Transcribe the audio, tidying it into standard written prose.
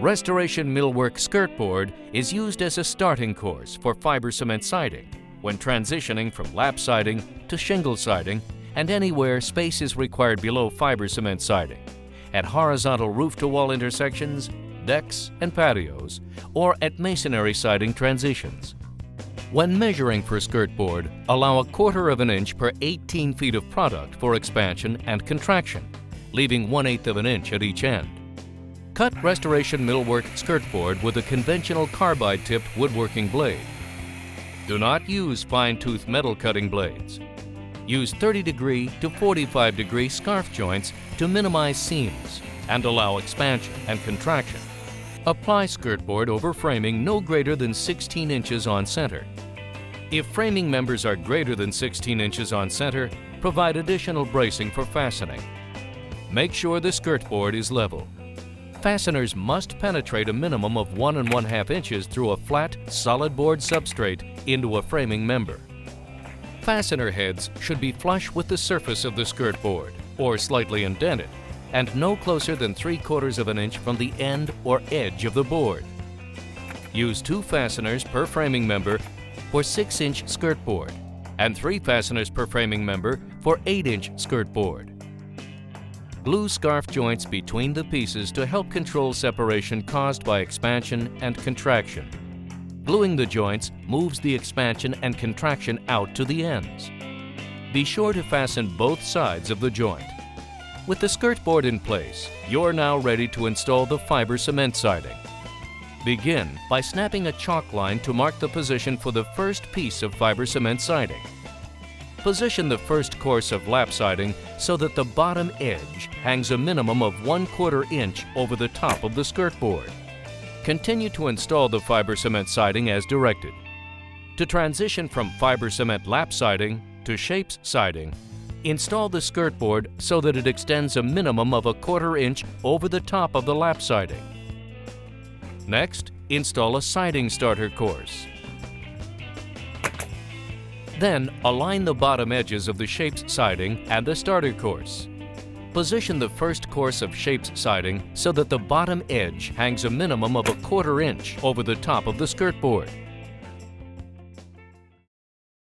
Restoration Millwork Skirtboard is used as a starting course for fiber cement siding when transitioning from lap siding to shingle siding and anywhere space is required below fiber cement siding, at horizontal roof-to-wall intersections, decks and patios, or at masonry siding transitions. When measuring for skirtboard, allow 1/4 inch per 18 feet of product for expansion and contraction, leaving 1/8 inch at each end. Cut Restoration Millwork Skirtboard with a conventional carbide-tipped woodworking blade. Do not use fine-tooth metal cutting blades. Use 30° to 45° scarf joints to minimize seams and allow expansion and contraction. Apply skirtboard over framing no greater than 16 inches on center. If framing members are greater than 16 inches on center, provide additional bracing for fastening. Make sure the skirtboard is level. Fasteners must penetrate a minimum of 1 1/2 inches through a flat, solid board substrate into a framing member. Fastener heads should be flush with the surface of the skirtboard, or slightly indented, and no closer than 3/4 inch from the end or edge of the board. Use 2 fasteners per framing member for 6-inch skirtboard, and 3 fasteners per framing member for 8-inch skirtboard. Glue scarf joints between the pieces to help control separation caused by expansion and contraction. Gluing the joints moves the expansion and contraction out to the ends. Be sure to fasten both sides of the joint. With the skirtboard in place, you're now ready to install the fiber cement siding. Begin by snapping a chalk line to mark the position for the first piece of fiber cement siding. Position the first course of lap siding so that the bottom edge hangs a minimum of 1/4 inch over the top of the skirtboard. Continue to install the fiber cement siding as directed. To transition from fiber cement lap siding to shapes siding, install the skirtboard so that it extends a minimum of 1/4 inch over the top of the lap siding. Next, install a siding starter course. Then, align the bottom edges of the shapes siding and the starter course. Position the first course of shapes siding so that the bottom edge hangs a minimum of 1/4 inch over the top of the skirtboard.